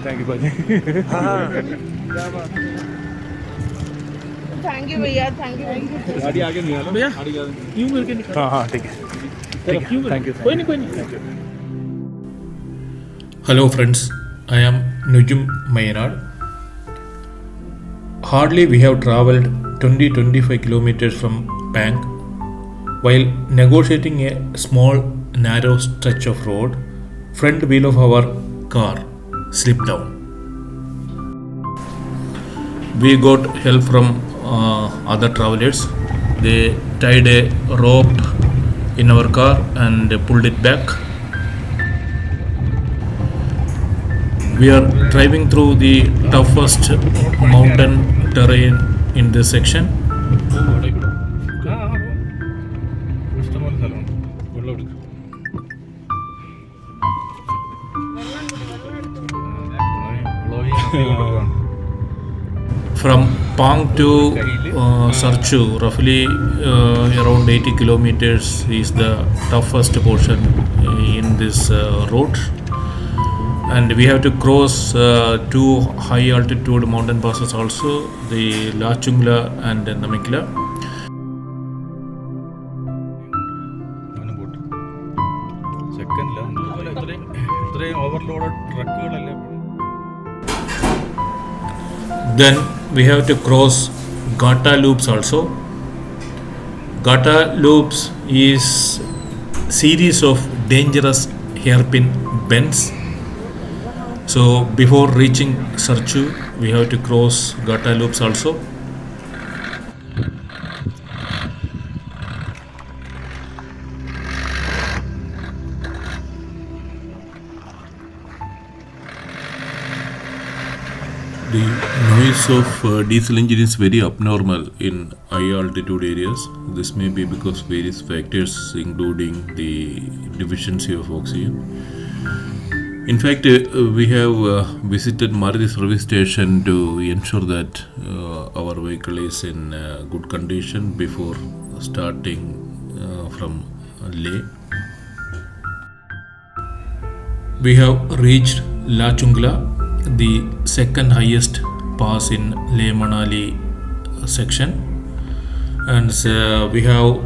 Thank you, Baji. Thank you भैया, thank you. गाड़ी आगे निकालो भैया, यूं करके निकालो। हाँ हाँ ठीक है, थैंक यू। कोई नहीं। Hello friends, I am Nujum Mayyanad. Hardly we have travelled 20-25 kilometers from Pang. While negotiating a small narrow stretch of road, front wheel of our car slipped down. We got help from other travelers. They tied a rope in our car and pulled it back. We are driving through the toughest mountain terrain in this section. From Pang to Sarchu, roughly around 80 kilometers is the toughest portion in this road. And we have to cross two high altitude mountain passes also, the Lahaul and Namikla. Then we have to cross Garo Loops also. Garo Loops is series of dangerous hairpin bends. So before reaching Sarchu, we have to cross Garo Loops also. The noise of diesel engine is very abnormal in high altitude areas. This may be because various factors including the deficiency of oxygen. In fact, we have visited Maruti service station to ensure that our vehicle is in good condition before starting from Leh. We have reached Lahaul, the second highest pass in Leh Manali section, and we have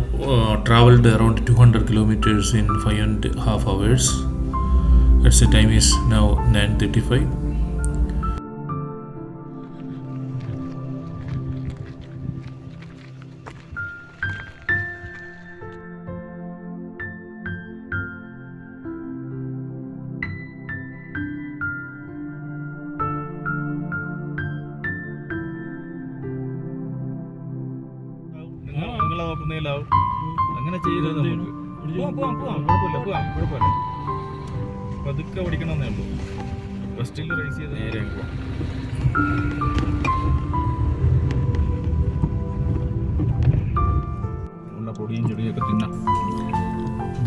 travelled around 200 kilometers in 5.5 hours. The time is now 9:35. അങ്ങനെ ചെയ്തത് നമുക്ക് കുഴപ്പമില്ല പതുക്കെ ഓടിക്കണമെന്നേ ഉള്ളൂ. ഫസ്റ്റിൽ raise ചെയ്ത് നേരെ ഉള്ള പൊടിയും ചെടിയൊക്കെ തിന്നാം.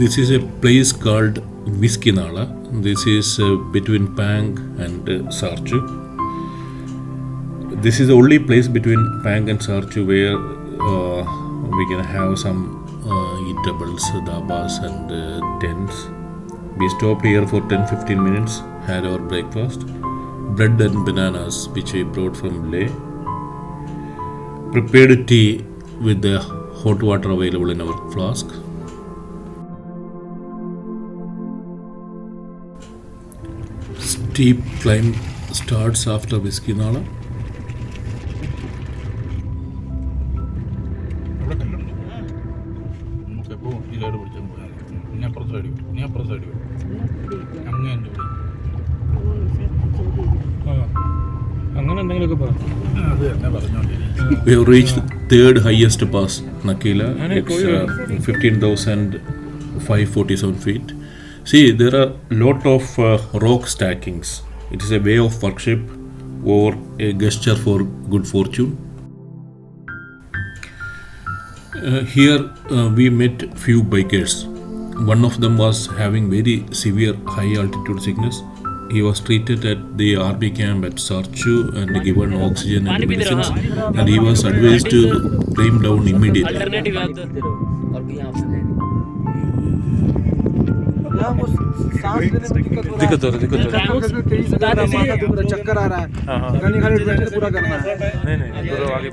This is a place called Whisky Nala. This is between Pang and Sarchu. This is the only place between Pang and Sarchu where we can have some eatables, dabas and tents. We stopped here for 10-15 minutes, had our breakfast, bread and bananas which we brought from Leh, prepared tea with the hot water available in our flask. Steep climb starts after Whisky Nala. We have reached third highest pass, Nakila. It's 15,547 feet. See, there are lot of rock stackings. It is a way of worship or a gesture for good fortune. Here we met few bikers. One of them was having very severe high altitude sickness. he was treated at the army camp at Sarchu and given oxygen and medicines, and he was advised to climb down immediately. दिक्कत हो रही चक्कर आ रहा है पूरा करना है नहीं आगे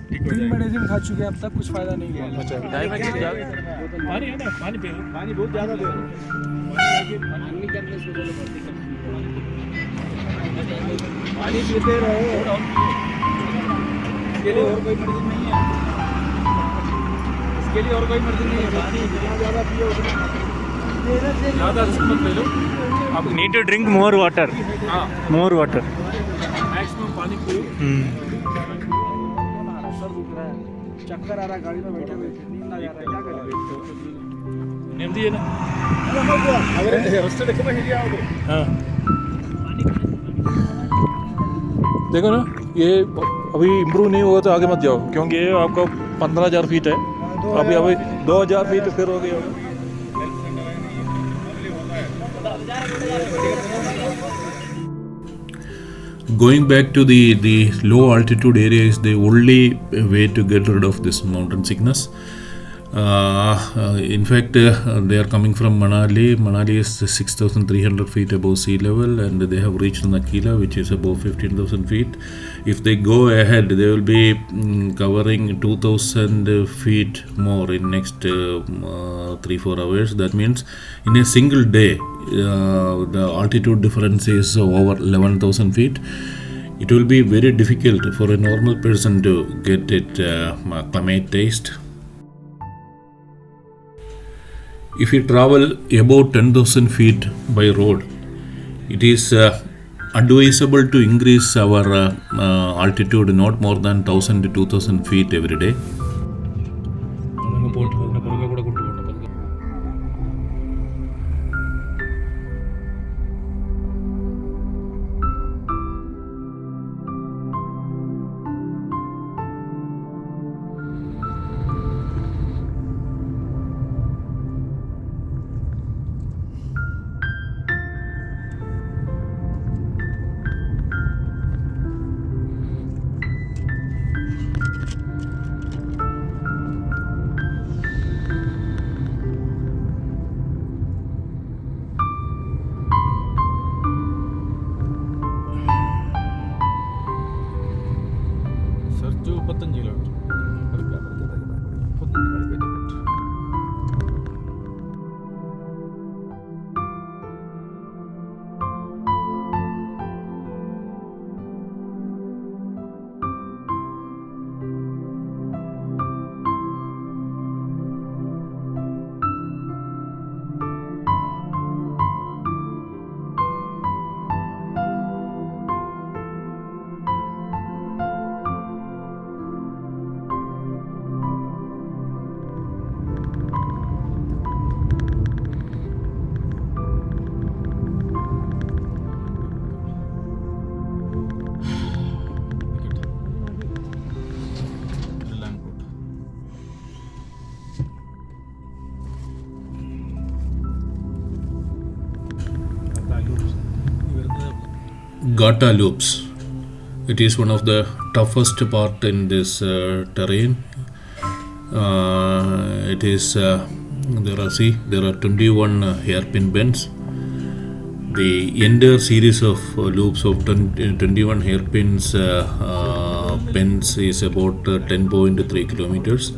तीन मेडिसिन खा चुके हैं अब तक कुछ फायदा नहीं हुआ अच्छा पानी है ना पानी बहुत ज़्यादा दे पानी पीते रहो इसके लिए और कोई मेडिसिन नहीं है इसके लिए और कोई मेडिसिन नहीं है पानी जितना ज़्यादा पियो ज़्यादा मत ले लो आप need to drink more water more water maximum पानी पियो चक्कर आ रहा है गाड़ी में बैठे नींद ना जा रहा है क्या करें नेमदी है ना हाँ देखो ना ये अभी इम्प्रूव नहीं होगा तो आगे मत जाओ क्योंकि ये आपका 15,000 फीट है अभी 2,000 फीट फिर हो गया होगा Going back to the low altitude area is the only way to get rid of this mountain sickness. In fact, they are coming from Manali. Manali is 6,300 feet above sea level, and they have reached Nakila, which is above 15,000 feet. If they go ahead, they will be covering 2,000 feet more in next 3-4 hours. That means in a single day, the altitude difference is over 11,000 feet. It will be very difficult for a normal person to get it acclimatized. If you travel about 10,000 feet by road, it is advisable to increase our altitude not more than 1,000 to 2,000 feet every day. Garo Loops. It is one of the toughest part in this terrain. It is there are 21 hairpin bends. The entire series of loops of 21 hairpins bends is about 10.3 kilometers,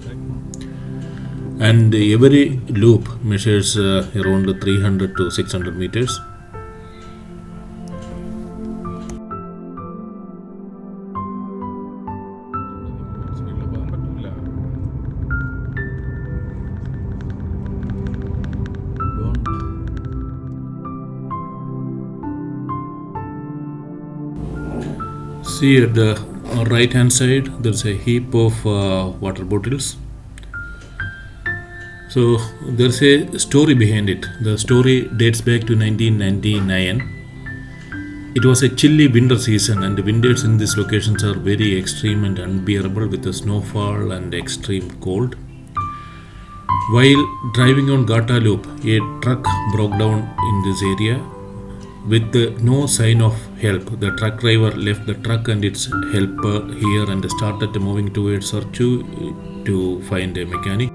and every loop measures around 300 to 600 meters. See at the right hand side there is a heap of water bottles. So there is a story behind it. The story dates back to 1999. It was a chilly winter season, and the winters in these locations are very extreme and unbearable with the snowfall and extreme cold. While driving on Garo Loop, a truck broke down in this area. With no sign of help, the truck driver left the truck and its helper here and started moving towards Sarchu to find a mechanic.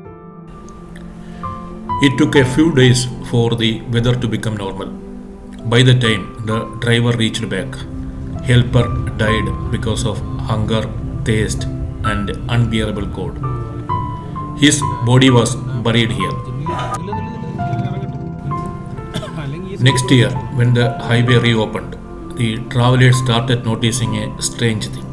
It took a few days for the weather to become normal. By the time the driver reached back, helper died because of hunger, thirst, and unbearable cold. His body was buried here. Next year, when the highway reopened, the travelers started noticing a strange thing.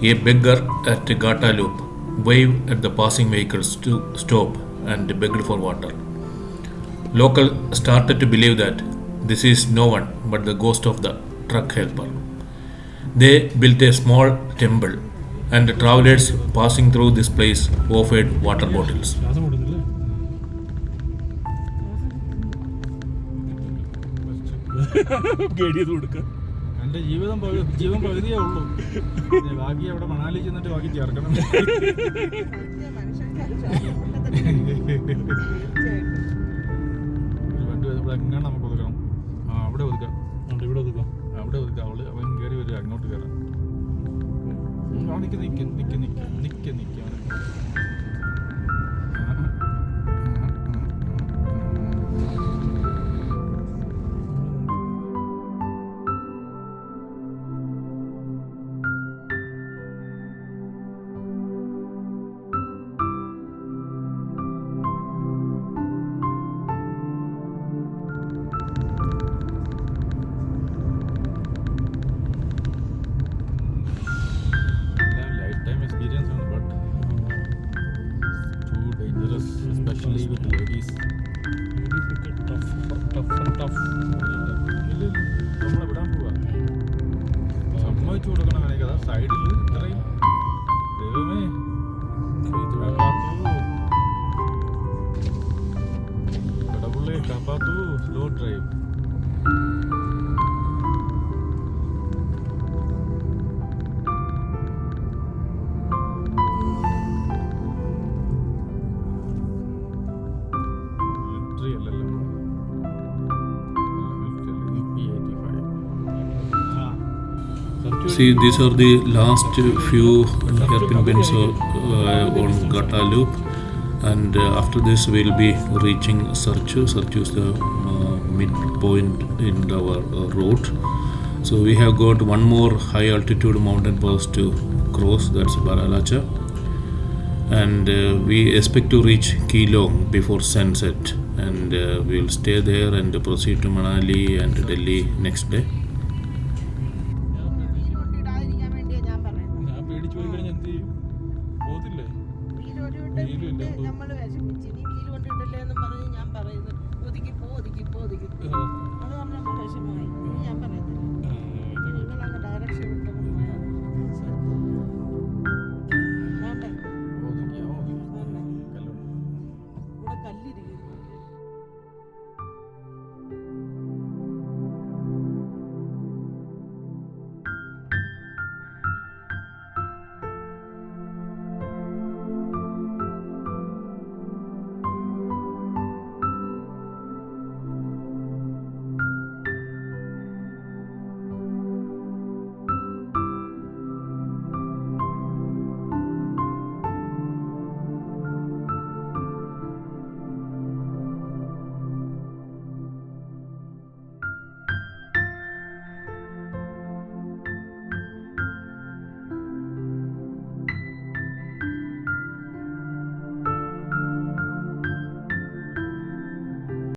A beggar at Garo Loops waved at the passing vehicles to stop and begged for water. Locals started to believe that this is no one but the ghost of the truck helper. They built a small temple, and the travelers passing through this place offered water bottles. എൻ്റെ ജീവൻ പകുതിയേ ഉള്ളൂ. ബാക്കി അവിടെ മണാലി ചെന്നിട്ട് ബാക്കി ചേർക്കണം. എങ്ങനെ നമുക്ക് ഒതുക്കണം? അവിടെ ഒതുക്കാം. ഇവിടെ ഒതുക്കാം. അവിടെ ഒതുക്കാം. അവൻ കയറി വരിക, അങ്ങോട്ട് കയറാം. നിക്ക് especially with ladies. Tough. നമ്മളെ വിടാൻ പോവാ. സമ്മതിച്ചു കൊടുക്കണം അവനെ. കഥ സൈഡിൽ ഇത്രയും ദൈവമേ കടപുള്ളേ കാപ്പാത്തു. Slow drive. See, these are the last few hairpin bends on Garo Loop, and after this we'll be reaching Sarchu. Sarchu is the midpoint in our route. So we have got one more high altitude mountain pass to cross, that's Baralacha, and we expect to reach Keelong before sunset, and we'll stay there and proceed to Manali and Delhi next day.